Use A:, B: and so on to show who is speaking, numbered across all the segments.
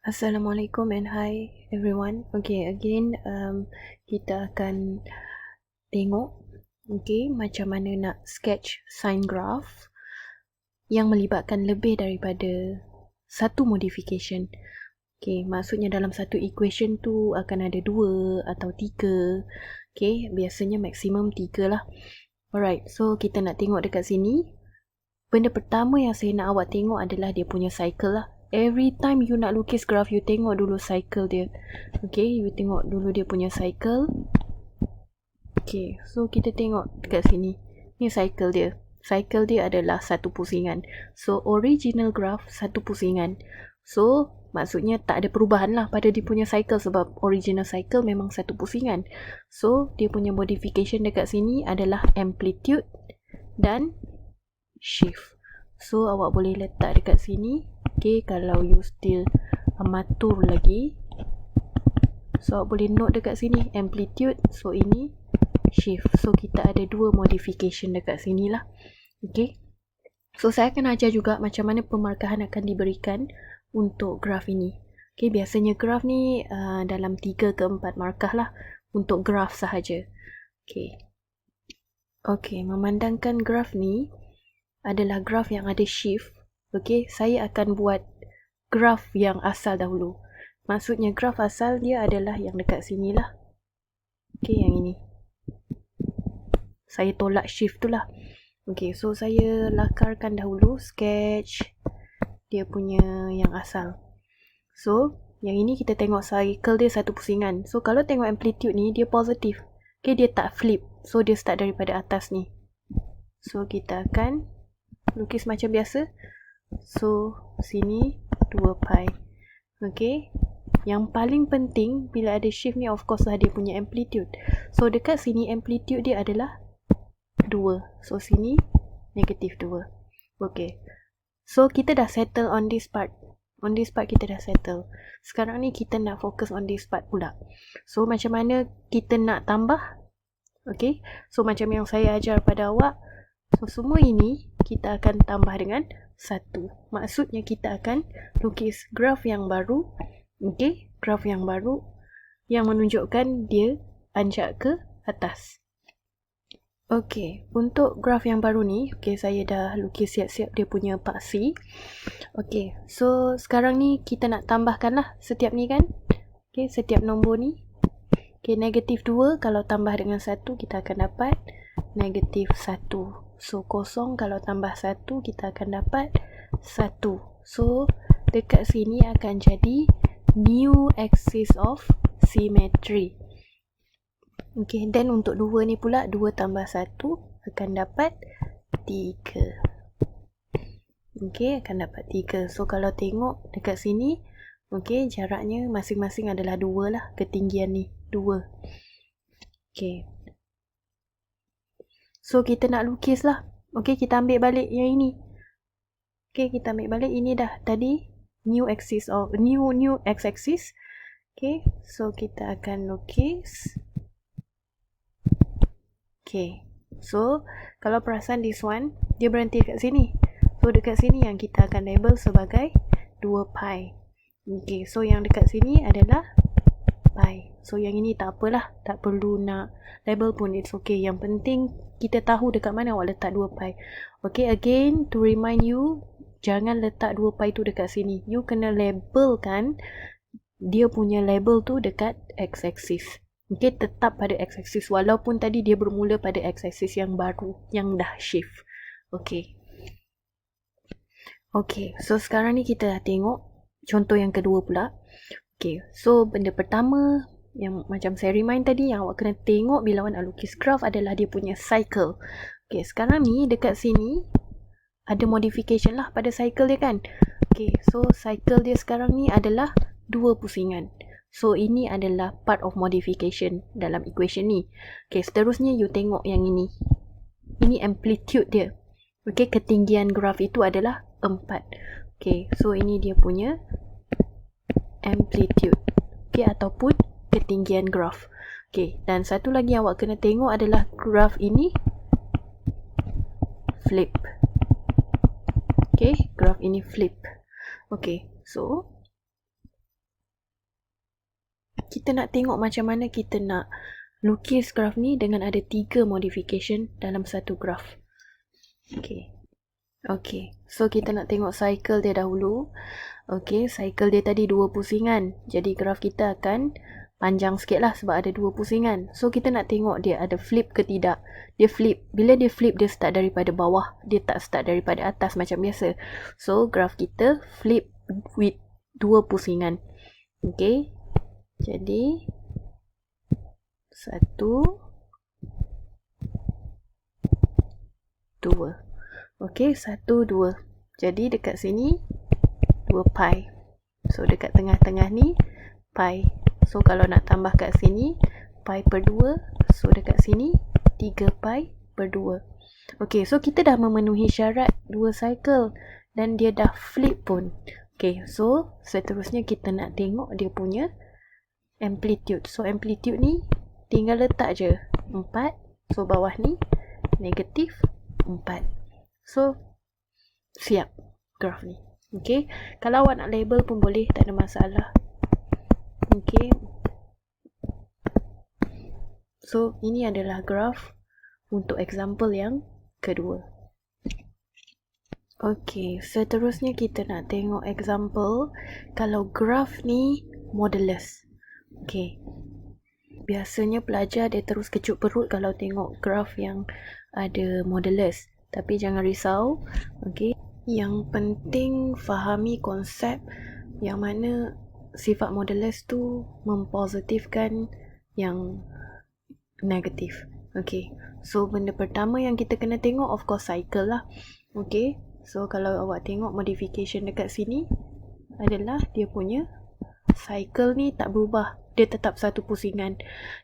A: Assalamualaikum and hi everyone. Okay, again kita akan tengok macam mana nak sketch sine graph yang melibatkan lebih daripada satu modification. Okay, maksudnya dalam satu equation tu akan ada 2 atau 3. Okay, biasanya maksimum 3 lah. Alright, so kita nak tengok dekat sini. Benda pertama yang saya nak awak tengok adalah dia punya cycle lah. Every time you nak lukis graph, you tengok dulu cycle dia. Okay, you tengok dulu dia punya cycle. Okay, so kita tengok dekat sini. Ni cycle dia. Cycle dia adalah satu pusingan. So, original graph satu pusingan. So, maksudnya tak ada perubahan lah pada dia punya cycle sebab original cycle memang satu pusingan. So, dia punya modification dekat sini adalah amplitude dan shift. So, awak boleh letak dekat sini. Okay, kalau you still amatur lagi. So, awak boleh note dekat sini amplitude. So, ini shift. So, kita ada 2 modification dekat sini lah. Okay. So, saya akan ajar juga macam mana pemarkahan akan diberikan untuk graf ini. Okay, biasanya graf ni dalam 3 ke 4 markah lah untuk graf sahaja. Okay. Okay, memandangkan graf ni adalah graf yang ada shift. Okay, saya akan buat graf yang asal dahulu. Maksudnya graf asal dia adalah yang dekat sini lah. Okay, yang ini. Saya tolak shift tu lah. Okay, so saya lakarkan dahulu sketch dia punya yang asal. So, yang ini kita tengok cycle dia satu pusingan. So, kalau tengok amplitude ni, dia positif. Okay, dia tak flip. So, dia start daripada atas ni. So, kita akan lukis macam biasa. So, sini 2 pi. Okay. Yang paling penting bila ada shift ni, of course lah dia punya amplitude. So, dekat sini amplitude dia adalah 2. So, sini negatif 2. Okay. So, kita dah settle on this part. On this part kita dah settle. Sekarang ni kita nak fokus on this part pula. So, macam mana kita nak tambah? Okay. So, macam yang saya ajar pada awak. So, semua ini kita akan tambah dengan 1. Maksudnya kita akan lukis graf yang baru. Okay. Graf yang baru yang menunjukkan dia anjak ke atas. Okay, untuk graf yang baru ni, okay, saya dah lukis siap-siap dia punya paksi. Okay, so sekarang ni kita nak tambahkan lah setiap ni kan. Okay, setiap nombor ni. Okay, negatif 2 kalau tambah dengan 1 kita akan dapat negatif 1. So, kosong kalau tambah 1 kita akan dapat 1. So, dekat sini akan jadi new axis of symmetry. Okay, dan untuk 2 ni pula 2 tambah 1 akan dapat 3. Okay, akan dapat 3. So, kalau tengok dekat sini, okay, jaraknya masing-masing adalah 2 lah. Ketinggian ni 2. Okay. So, kita nak lukis lah. Okay, kita ambil balik yang ini. Okay, kita ambil balik. Ini dah tadi new axis of new x-axis. Okay, so kita akan lukis. Okay, so kalau perasan this one, dia berhenti dekat sini. So, dekat sini yang kita akan label sebagai 2 pi. Okay, so yang dekat sini adalah pi. So, yang ini tak apalah. Tak perlu nak label pun, it's okay. Yang penting kita tahu dekat mana awak letak 2 pi. Okay, again, to remind you, jangan letak 2 pi tu dekat sini. You kena labelkan dia punya label tu dekat x-axis. Okay, tetap pada x-axis walaupun tadi dia bermula pada x-axis yang baru yang dah shift. Okay. Okay, so sekarang ni kita dah tengok contoh yang kedua pula. Okay, so benda pertama yang macam saya remind tadi yang awak kena tengok bila awak nak lukis graph adalah dia punya cycle. Okay, sekarang ni dekat sini ada modification lah pada cycle dia kan. Okay, so cycle dia sekarang ni adalah 2 pusingan. So, ini adalah part of modification dalam equation ni. Okay, seterusnya you tengok yang ini. Ini amplitude dia. Okay, ketinggian graf itu adalah 4. Okay, so ini dia punya amplitude. Okay, ataupun ketinggian graf. Okay, dan satu lagi yang awak kena tengok adalah graf ini flip. Okay, graf ini flip. Okay, so kita nak tengok macam mana kita nak lukis graf ni dengan ada 3 modification dalam satu graf. Okay, so kita nak tengok cycle dia dahulu. Okay, cycle dia tadi 2 pusingan. Jadi graf kita akan panjang sikit lah sebab ada 2 pusingan. So kita nak tengok dia ada flip ke tidak. Dia flip. Bila dia flip, dia start daripada bawah. Dia tak start daripada atas macam biasa. So graf kita flip with 2 pusingan. Okay, jadi 1, 2. Okay, 1, 2. Jadi dekat sini 2 pi. So dekat tengah-tengah ni pi. So kalau nak tambah kat sini pi per 2. So dekat sini 3 pi per 2. Okay, so kita dah memenuhi syarat 2 cycle dan dia dah flip pun. Okay, so seterusnya kita nak tengok dia punya amplitude. So amplitude ni tinggal letak je 4. So bawah ni negatif 4. So siap graf ni. Okay, kalau awak nak label pun boleh, tak ada masalah. Okay, so ini adalah graf untuk example yang kedua. Okay, seterusnya kita nak tengok example kalau graf ni modulus. Okay, biasanya pelajar dia terus kecut perut kalau tengok graf yang ada modulus. Tapi jangan risau. Okay, yang penting fahami konsep yang mana sifat modulus tu mempositifkan yang negatif. Okay, so benda pertama yang kita kena tengok of course cycle lah. Okay, so kalau awak tengok modification dekat sini adalah dia punya cycle ni tak berubah. Dia tetap satu pusingan.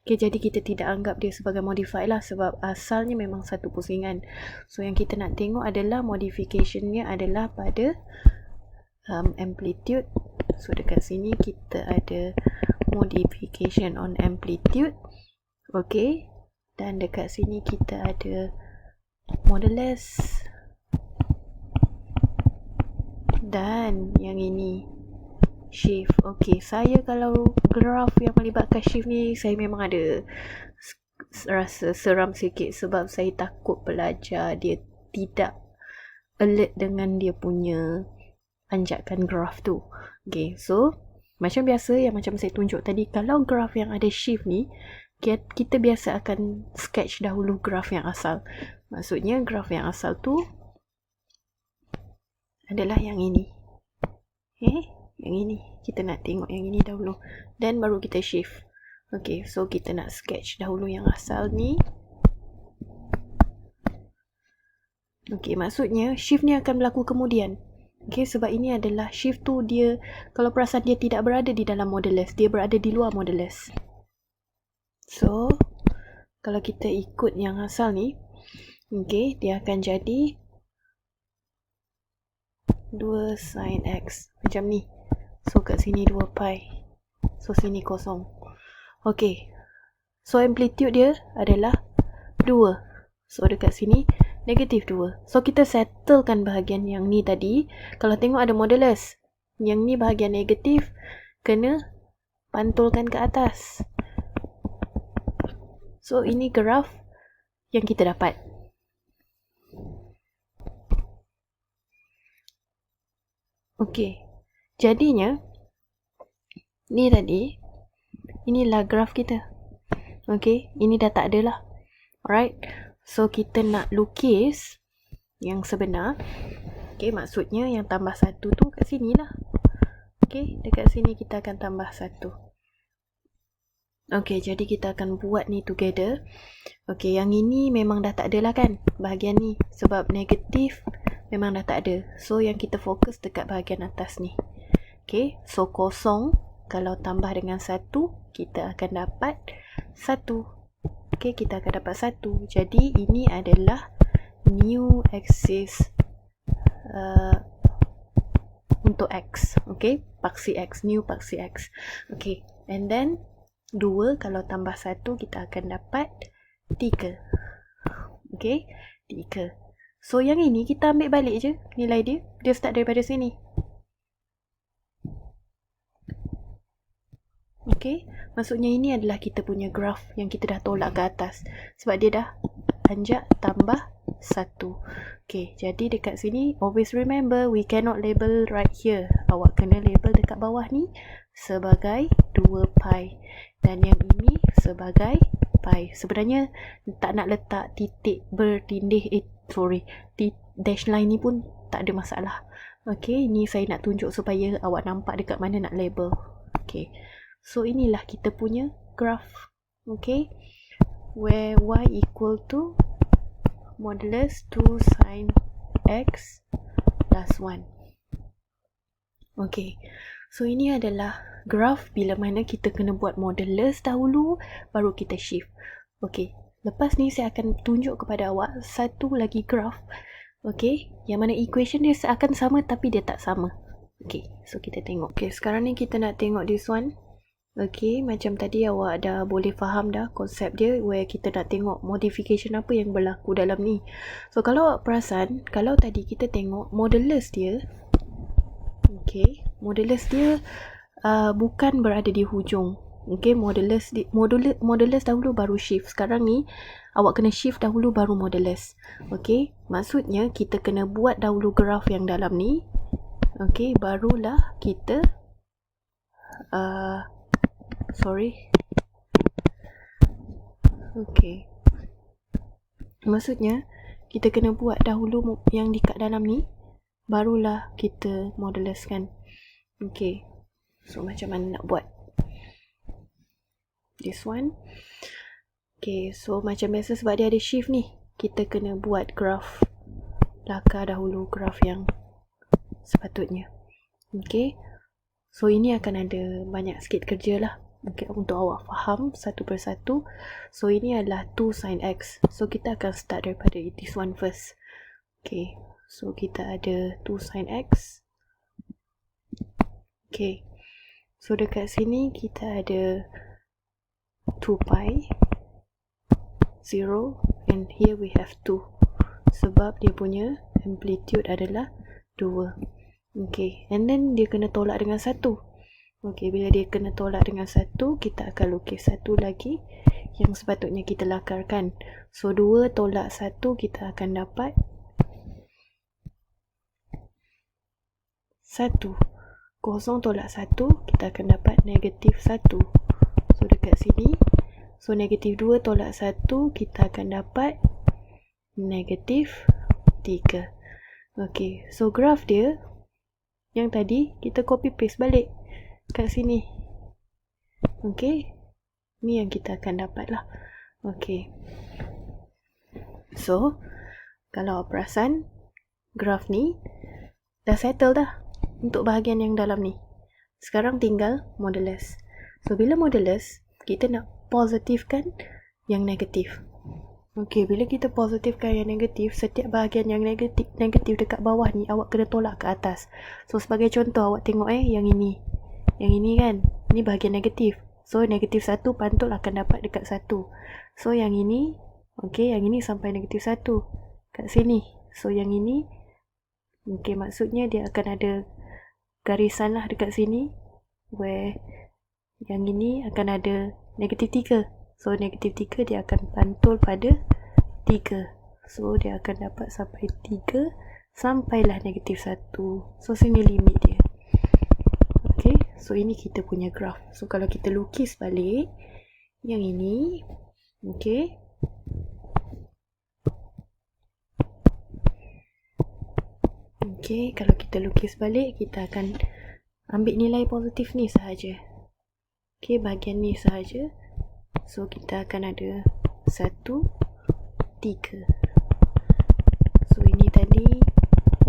A: Okay, jadi kita tidak anggap dia sebagai modify lah sebab asalnya memang satu pusingan. So yang kita nak tengok adalah modificationnya adalah pada amplitude. So dekat sini kita ada modification on amplitude. Okay, dan dekat sini kita ada modulus. Dan yang ini shift. Okay, saya kalau graf yang melibatkan shift ni, saya memang ada rasa seram sikit sebab saya takut pelajar dia tidak alert dengan dia punya anjakan graf tu. Okay, so macam biasa yang macam saya tunjuk tadi, kalau graf yang ada shift ni, kita biasa akan sketch dahulu graf yang asal. Maksudnya graf yang asal tu adalah yang ini. Okay, yang ini. Kita nak tengok yang ini dahulu. Dan baru kita shift. Okay, so kita nak sketch dahulu yang asal ni. Okay, maksudnya shift ni akan berlaku kemudian. Okay, sebab ini adalah shift tu dia, kalau perasan dia tidak berada di dalam modulus. Dia berada di luar modulus. So, kalau kita ikut yang asal ni, okay, dia akan jadi 2 sin x. Macam ni. So kat sini 2 pi. So sini kosong. Okay, so amplitude dia adalah 2. So dekat sini negatif 2. So kita settlekan bahagian yang ni tadi. Kalau tengok ada modulus, yang ni bahagian negatif kena pantulkan ke atas. So ini graf yang kita dapat. Okay, jadinya ni tadi, inilah graf kita. Okay, ini dah tak ada lah. Alright, so kita nak lukis yang sebenar. Okay, maksudnya yang tambah 1 tu kat sini lah. Okay, dekat sini kita akan tambah 1. Okay, jadi kita akan buat ni together. Okay, yang ini memang dah tak ada lah kan, bahagian ni. Sebab negatif memang dah tak ada. So yang kita fokus dekat bahagian atas ni. Okay, so kosong kalau tambah dengan 1, kita akan dapat 1. Okay, kita akan dapat 1. Jadi ini adalah new axis untuk x. Okay, paksi x, new paksi x. Okay, and then 2 kalau tambah 1 kita akan dapat 3. Okay, 3. So yang ini kita ambil balik je nilai dia. Dia start daripada sini. Okay, maksudnya ini adalah kita punya graph yang kita dah tolak ke atas sebab dia dah anjak tambah 1. Okay, jadi dekat sini always remember we cannot label right here. Awak kena label dekat bawah ni sebagai 2 pi dan yang ini sebagai pi. Sebenarnya tak nak letak titik bertindih dash line ni pun tak ada masalah. Okay, ini saya nak tunjuk supaya awak nampak dekat mana nak label. Okay, so inilah kita punya graph. Okay, where y equal to modulus 2 sin x plus 1. Okay, so ini adalah graph bila mana kita kena buat modulus dahulu baru kita shift. Okay, lepas ni saya akan tunjuk kepada awak satu lagi graph. Okay, yang mana equation dia seakan sama tapi dia tak sama. Okay, so kita tengok. Okay, sekarang ni kita nak tengok this one. Okay, macam tadi awak dah boleh faham dah konsep dia where kita nak tengok modification apa yang berlaku dalam ni. So kalau awak perasan, kalau tadi kita tengok modulus dia, okay, modulus dia bukan berada di hujung. Okay, modulus dahulu baru shift. Sekarang ni awak kena shift dahulu baru modulus. Okay, maksudnya kita kena buat dahulu graf yang dalam ni. Okay, barulah kita okay, maksudnya kita kena buat dahulu yang dekat dalam ni barulah kita moduluskan. Okay, so macam mana nak buat this one? Okay, so macam biasa sebab dia ada shift ni, kita kena buat graf lakar dahulu, graf yang sepatutnya. Okay, so ini akan ada banyak sikit kerja lah, okay, untuk awak faham satu persatu. So ini adalah 2 sin x, so kita akan start daripada this one first. Okay, so kita ada 2 sin x. Okay, so dekat sini kita ada 2 pi 0 and here we have 2 sebab dia punya amplitude adalah 2. Okay, and then dia kena tolak dengan 1. Okay, bila dia kena tolak dengan 1, kita akan lukis satu lagi yang sepatutnya kita lakarkan. So 2 tolak 1 kita akan dapat 1. 0 tolak 1 kita akan dapat negatif 1. So dekat sini, so negatif 2 tolak 1 kita akan dapat negatif 3. Okay, so graf dia yang tadi kita copy paste balik kat sini. Okay, ni yang kita akan dapat lah. Okay, so kalau perasan graf ni dah settle dah untuk bahagian yang dalam ni. Sekarang tinggal modulus. So bila modulus, kita nak positifkan yang negatif. Okay, bila kita positifkan yang negatif, setiap bahagian yang negatif dekat bawah ni awak kena tolak ke atas. So sebagai contoh awak tengok yang ini. Yang ini kan, ini bahagian negatif. So negatif 1 pantul akan dapat dekat 1. So yang ini, okay, yang ini sampai negatif 1 kat sini. So yang ini, okay, maksudnya dia akan ada garisan lah dekat sini where yang ini akan ada negatif 3. So negatif 3 dia akan pantul pada 3. So dia akan dapat sampai 3 sampailah negatif 1. So sini limit dia. Okay, so ini kita punya graf. So kalau kita lukis balik yang ini, okay, okay, kalau kita lukis balik kita akan ambil nilai positif ni sahaja. Okay, bahagian ni sahaja. So kita akan ada 1, 3. So ini tadi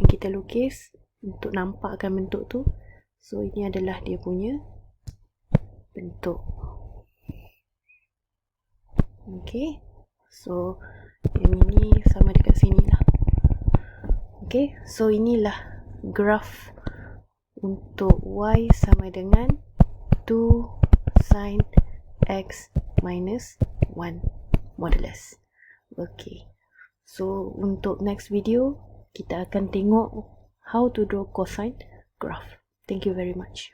A: yang kita lukis untuk nampakkan bentuk tu. So ini adalah dia punya bentuk. Okay, so yang ini sama dekat sini lah. Okay, so inilah graf untuk y sama dengan 2 sin x minus 1 modulus. Okay, so untuk next video kita akan tengok how to draw cosine graph. Thank you very much.